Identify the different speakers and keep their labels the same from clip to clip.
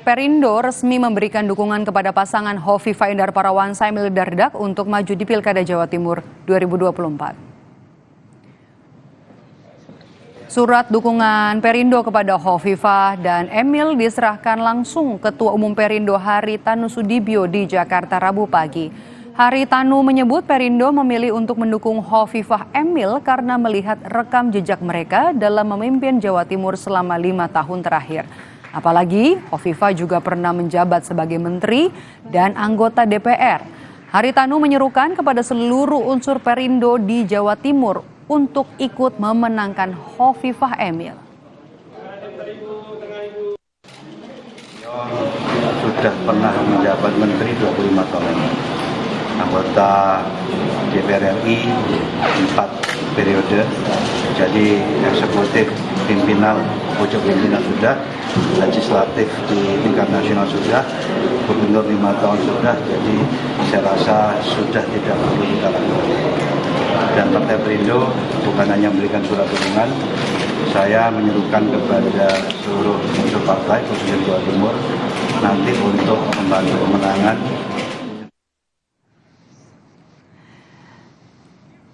Speaker 1: Perindo resmi memberikan dukungan kepada pasangan Hovifah Indar Parawansa Emil Dardak untuk maju di Pilkada Jawa Timur 2024. Surat dukungan Perindo kepada Hovifah dan Emil diserahkan langsung Ketua Umum Perindo Haritanu Sudibyo di Jakarta Rabu pagi. Haritanu menyebut Perindo memilih untuk mendukung Hovifah Emil karena melihat rekam jejak mereka dalam memimpin Jawa Timur selama 5 tahun terakhir. Apalagi Hovifah juga pernah menjabat sebagai menteri dan anggota DPR. Haritanu menyerukan kepada seluruh unsur Perindo di Jawa Timur untuk ikut memenangkan Hovifah Emil.
Speaker 2: Sudah pernah menjabat menteri 25 tahun, anggota DPR RI 4 periode, jadi eksekutif pimpinan, pojok pimpinan sudah, legislatif di tingkat nasional sudah, gubernur 5 tahun sudah, jadi saya rasa sudah tidak perlu kita lakukan. Dan Partai Perindo bukan hanya memberikan surat dukungan, saya menyerukan kepada seluruh unsur partai, khususnya Jawa Timur, nanti untuk membantu pemenangan.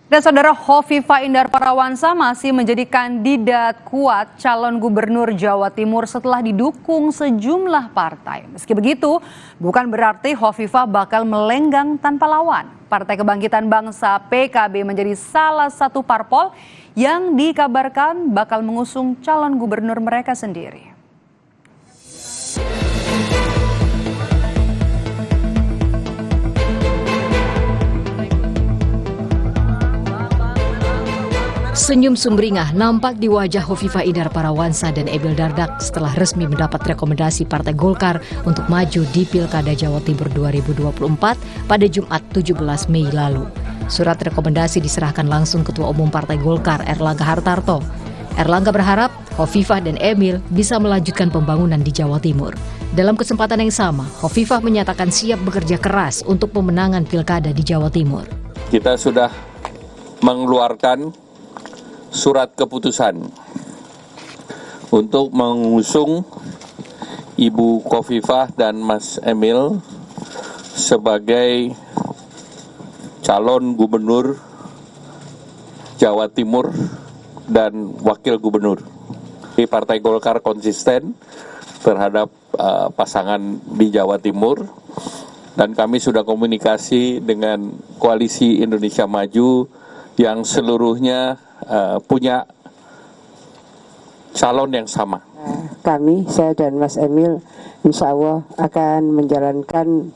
Speaker 1: Dan saudara, Hovifah Indar Parawansa masih menjadi kandidat kuat calon gubernur Jawa Timur setelah didukung sejumlah partai. Meski begitu, bukan berarti Hovifah bakal melenggang tanpa lawan. Partai Kebangkitan Bangsa PKB menjadi salah satu parpol yang dikabarkan bakal mengusung calon gubernur mereka sendiri.
Speaker 3: Senyum sumringah nampak di wajah Hovifah Indar Parawansa dan Emil Dardak setelah resmi mendapat rekomendasi Partai Golkar untuk maju di Pilkada Jawa Timur 2024 pada Jumat 17 Mei lalu. Surat rekomendasi diserahkan langsung Ketua Umum Partai Golkar Erlangga Hartarto. Erlangga berharap Hovifah dan Emil bisa melanjutkan pembangunan di Jawa Timur. Dalam kesempatan yang sama, Hovifah menyatakan siap bekerja keras untuk pemenangan Pilkada di Jawa Timur.
Speaker 4: Kita sudah mengeluarkan surat keputusan untuk mengusung Ibu Hovifah dan Mas Emil sebagai calon gubernur Jawa Timur dan wakil gubernur. Partai Golkar konsisten terhadap pasangan di Jawa Timur dan kami sudah komunikasi dengan Koalisi Indonesia Maju yang seluruhnya punya calon yang sama.
Speaker 5: Kami, saya dan Mas Emil, insya Allah akan menjalankan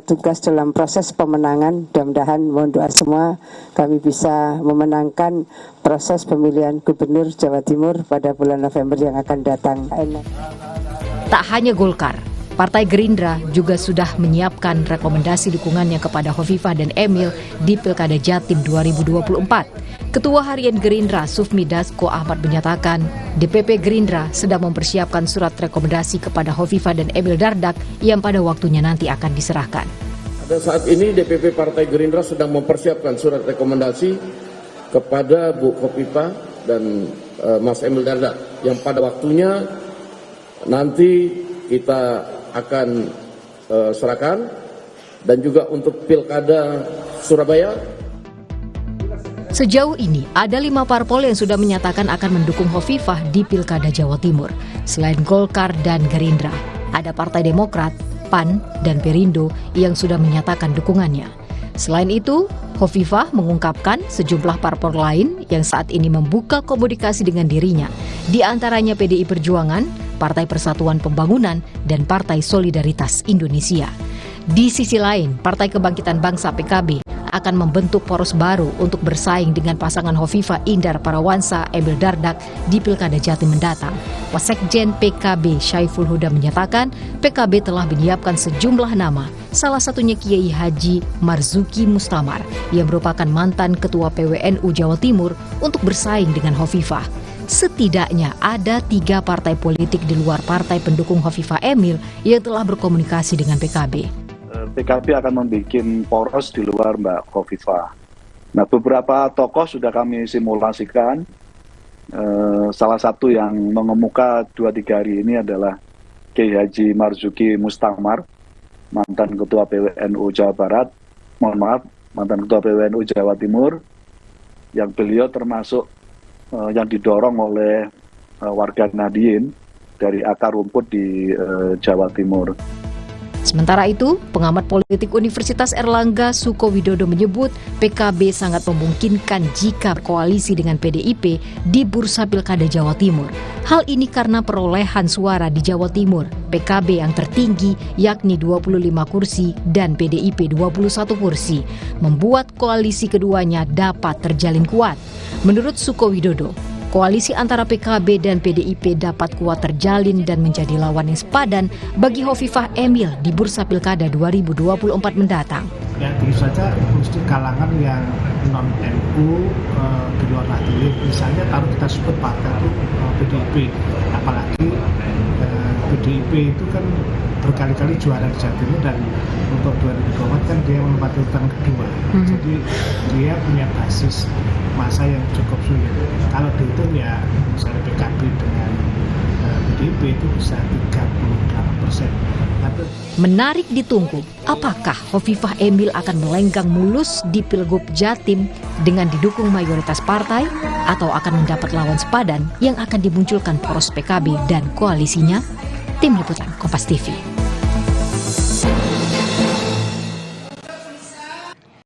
Speaker 5: tugas dalam proses pemenangan. Mudah-mudahan, mohon doa semua, kami bisa memenangkan proses pemilihan gubernur Jawa Timur pada bulan November yang akan datang.
Speaker 3: Tak hanya Golkar, Partai Gerindra juga sudah menyiapkan rekomendasi dukungannya kepada Hovifah dan Emil di Pilkada Jatim 2024. Ketua Harian Gerindra Sufmi Dasko Ahmad menyatakan DPP Gerindra sedang mempersiapkan surat rekomendasi kepada Hovifah dan Emil Dardak yang pada waktunya nanti akan diserahkan.
Speaker 6: Pada saat ini DPP Partai Gerindra sedang mempersiapkan surat rekomendasi kepada Bu Hovifah dan Mas Emil Dardak yang pada waktunya nanti kita akan serahkan, dan juga untuk Pilkada Surabaya.
Speaker 3: Sejauh ini ada 5 parpol yang sudah menyatakan akan mendukung Hovifah di Pilkada Jawa Timur. Selain Golkar dan Gerindra, ada Partai Demokrat, PAN, dan Perindo yang sudah menyatakan dukungannya. Selain itu, Hovifah mengungkapkan sejumlah parpol lain yang saat ini membuka komunikasi dengan dirinya, di antaranya PDI Perjuangan, Partai Persatuan Pembangunan, dan Partai Solidaritas Indonesia. Di sisi lain, Partai Kebangkitan Bangsa PKB akan membentuk poros baru untuk bersaing dengan pasangan Hovifah Indar Parawansa Emil Dardak di Pilkada Jatim mendatang. Wasekjen PKB Syaiful Huda menyatakan PKB telah menyiapkan sejumlah nama, salah satunya Kiai Haji Marzuki Mustamar yang merupakan mantan Ketua PWNU Jawa Timur untuk bersaing dengan Hovifah. Setidaknya ada 3 partai politik di luar partai pendukung Hovifah Emil yang telah berkomunikasi dengan PKB.
Speaker 7: PKB akan membuat poros di luar Mbak Hovifah. Nah, beberapa tokoh sudah kami simulasikan. Salah satu yang mengemuka 2-3 hari ini adalah Kiai Haji Marzuki Mustamar, mantan Ketua PWNU Jawa Barat, mantan Ketua PWNU Jawa Timur, yang beliau termasuk yang didorong oleh warga Nahdien dari akar rumput di Jawa Timur.
Speaker 3: Sementara itu, pengamat politik Universitas Erlangga Sukowidodo menyebut PKB sangat memungkinkan jika koalisi dengan PDIP di Bursa Pilkada Jawa Timur. Hal ini karena perolehan suara di Jawa Timur, PKB yang tertinggi yakni 25 kursi dan PDIP 21 kursi, membuat koalisi keduanya dapat terjalin kuat. Menurut Sukowidodo, koalisi antara PKB dan PDIP dapat kuat terjalin dan menjadi lawan yang sepadan bagi Hovifah Emil di Bursa Pilkada 2024 mendatang.
Speaker 8: Ya tentu saja mesti kalangan yang non-NU di luar Nahdien, misalnya kalau kita sebut partai itu PDIP, apalagi PDIP itu kan berkali-kali juara di Jawa Timur dan untuk 2024 kan dia menempati urutan kedua. Jadi dia punya basis masa yang cukup sulit. Kalau dihitung ya misalnya PKB dengan PDIP itu bisa 38%.
Speaker 3: Menarik ditunggu, apakah Hovifah Emil akan melenggang mulus di Pilgub Jatim dengan didukung mayoritas partai atau akan mendapat lawan sepadan yang akan dimunculkan poros PKB dan koalisinya? Tim Liputan Kompas TV.